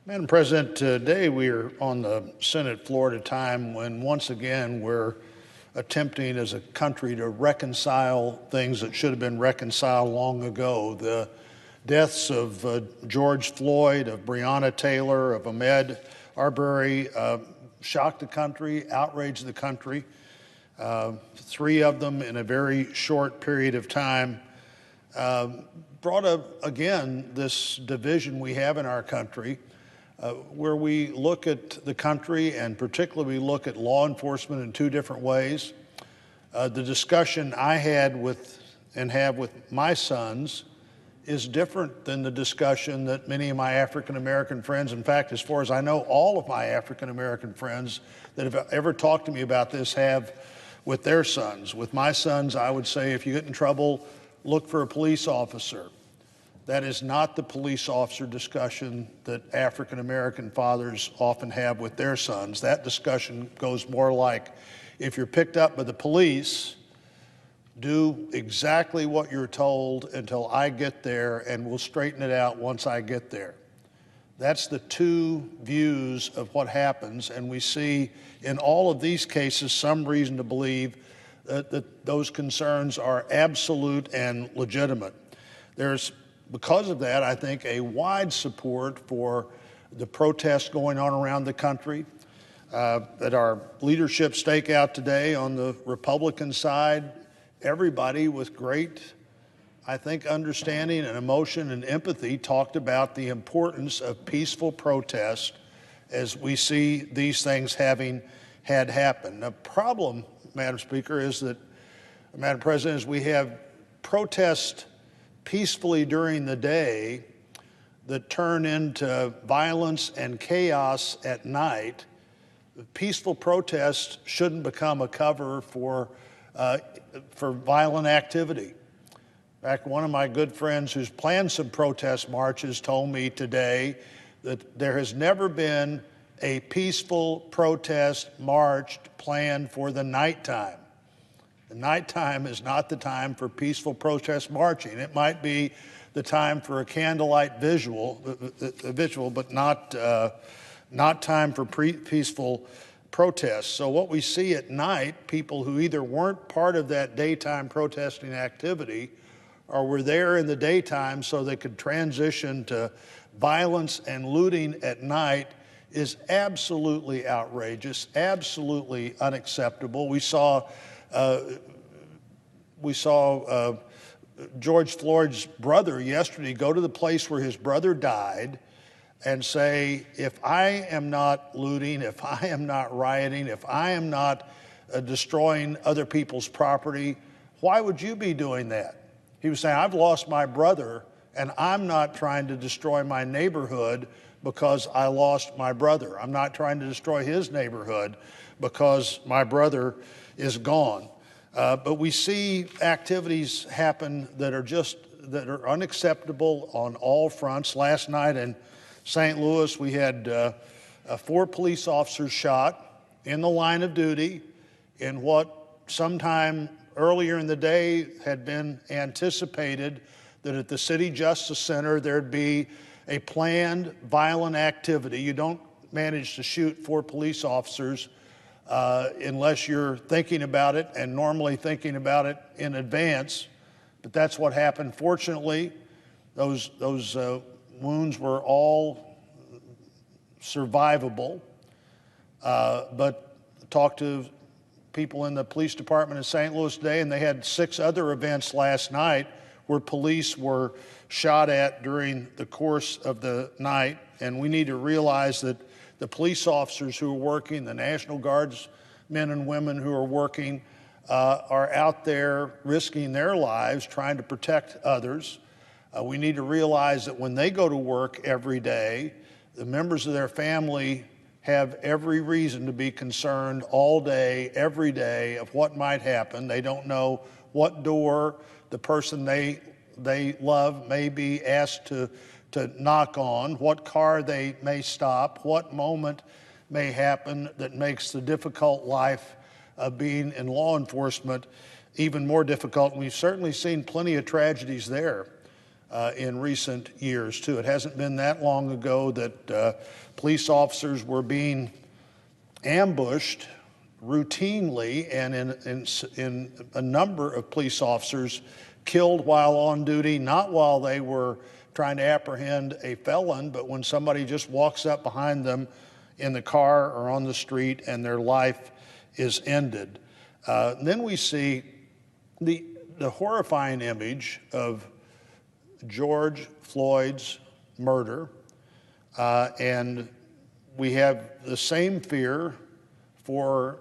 Madam President, today we are on the Senate floor at a time when once again we're attempting as a country to reconcile things that should have been reconciled long ago. The deaths of George Floyd, of Breonna Taylor, of Ahmaud Arbery shocked the country, outraged the country. Three of them in a very short period of time brought up, again, this division we have in our country, where we look at the country and particularly we look at law enforcement in two different ways. The discussion I had with and have with my sons is different than the discussion that many of my African-American friends, in fact, as far as I know, all of my African-American friends that have ever talked to me about this have with their sons. With my sons, I would say if you get in trouble, look for a police officer. That is not the police officer discussion that African-American fathers often have with their sons. That discussion goes more like, if you're picked up by the police, do exactly what you're told until I get there, and we'll straighten it out once I get there. That's the two views of what happens, and we see in all of these cases some reason to believe that those concerns are absolute and legitimate. There's, because of that, I think, a wide support for the protests going on around the country. At our leadership stakeout today on the Republican side, everybody with great, I think, understanding and emotion and empathy talked about the importance of peaceful protest as we see these things having had happen. The problem, Madam Speaker, is that, Madam President, is we have protests peacefully during the day that turn into violence and chaos at night. Peaceful protests shouldn't become a cover for violent activity. In fact, one of my good friends who's planned some protest marches told me today that there has never been a peaceful protest march planned for the nighttime. The nighttime is not the time for peaceful protest marching. It might be the time for a candlelight visual, but not time for peaceful protests. So what we see at night, people who either weren't part of that daytime protesting activity or were there in the daytime so they could transition to violence and looting at night, is absolutely outrageous, absolutely unacceptable. We saw George Floyd's brother yesterday go to the place where his brother died and say, if I am not looting, if I am not rioting, if I am not destroying other people's property, why would you be doing that? He was saying, I've lost my brother and I'm not trying to destroy my neighborhood because I lost my brother. I'm not trying to destroy his neighborhood because my brother is gone. But we see activities happen that are unacceptable on all fronts. Last night in St. Louis, we had 4 police officers shot in the line of duty in what sometime earlier in the day had been anticipated that at the City Justice Center there'd be a planned violent activity. You don't manage to shoot 4 police officers unless you're thinking about it and normally thinking about it in advance. But that's what happened. Fortunately, those wounds were all survivable. But talked to people in the police department in St. Louis today, and they had 6 other events last night where police were shot at during the course of the night. And we need to realize that the police officers who are working, the National Guard's men and women who are working, are out there risking their lives trying to protect others. We need to realize that when they go to work every day, the members of their family have every reason to be concerned all day, every day, of what might happen. They don't know what door the person they love may be asked to knock on, what car they may stop, what moment may happen that makes the difficult life of being in law enforcement even more difficult. And we've certainly seen plenty of tragedies there. in recent years, too. It hasn't been that long ago that police officers were being ambushed routinely, and in a number of police officers killed while on duty, not while they were trying to apprehend a felon, but when somebody just walks up behind them in the car or on the street and their life is ended. Then we see the horrifying image of George Floyd's murder, and we have the same fear for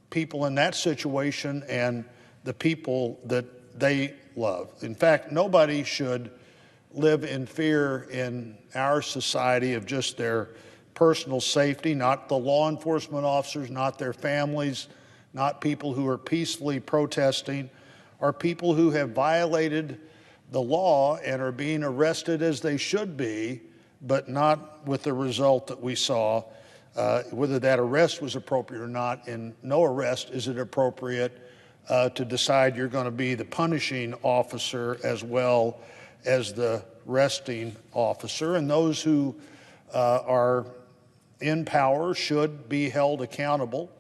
people in that situation and the people that they love. In fact, nobody should live in fear in our society of just their personal safety, not the law enforcement officers, not their families, not people who are peacefully protesting, or people who have violated the law and are being arrested as they should be, but not with the result that we saw. Whether that arrest was appropriate or not, in no arrest is it appropriate to decide you're going to be the punishing officer as well as the arresting officer. And those who are in power should be held accountable.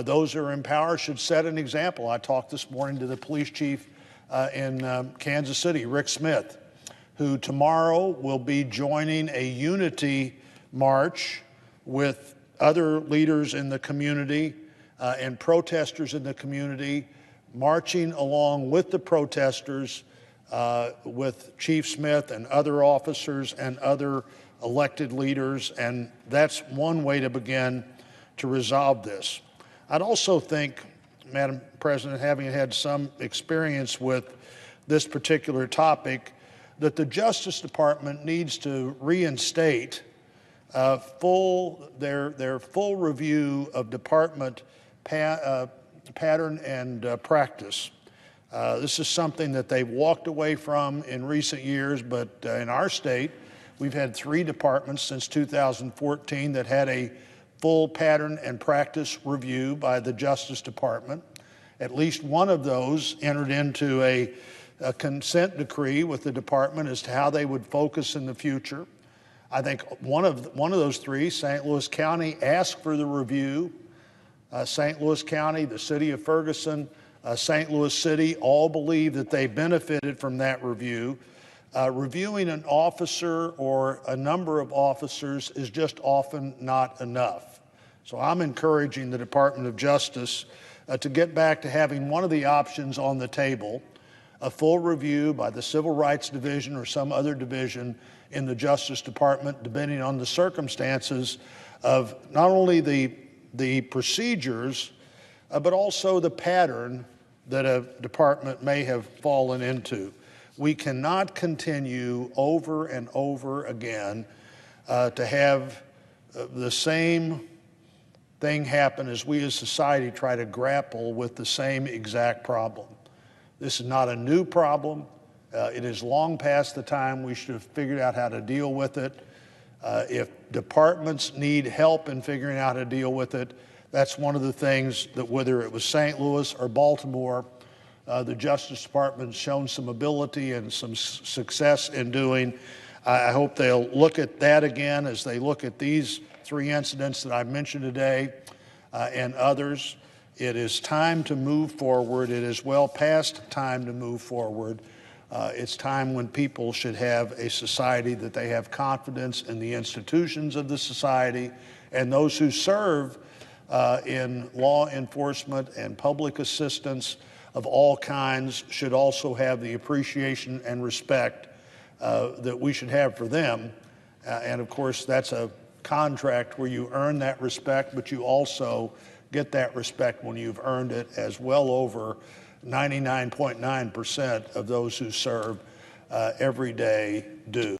Those who are in power should set an example. I talked this morning to the police chief in Kansas City, Rick Smith, who tomorrow will be joining a unity march with other leaders in the community and protesters in the community, marching along with the protesters with Chief Smith and other officers and other elected leaders, and that's one way to begin to resolve this. I'd also think, Madam President, having had some experience with this particular topic, that the Justice Department needs to reinstate their full review of department pattern and practice. This is something that they've walked away from in recent years, but in our state, we've had 3 departments since 2014 that had a full pattern and practice review by the Justice Department. At least one of those entered into a consent decree with the department as to how they would focus in the future. I think one of those 3, St. Louis County, asked for the review. St. Louis County, the city of Ferguson, St. Louis City all believe that they benefited from that review. Reviewing an officer or a number of officers is just often not enough. So I'm encouraging the Department of Justice to get back to having one of the options on the table, a full review by the Civil Rights Division or some other division in the Justice Department, depending on the circumstances of not only the procedures, but also the pattern that a department may have fallen into. We cannot continue over and over again to have the same thing happen as we as society try to grapple with the same exact problem. This is not a new problem. It is long past the time we should have figured out how to deal with it. If departments need help in figuring out how to deal with it, that's one of the things that, whether it was St. Louis or Baltimore, the Justice Department has shown some ability and some success in doing. I hope they'll look at that again as they look at these 3 incidents that I've mentioned today and others. It is time to move forward. It is well past time to move forward. It's time when people should have a society that they have confidence in the institutions of the society, and those who serve in law enforcement and public assistance of all kinds should also have the appreciation and respect that we should have for them. And of course, that's a contract where you earn that respect, but you also get that respect when you've earned it, as well over 99.9% of those who serve every day do.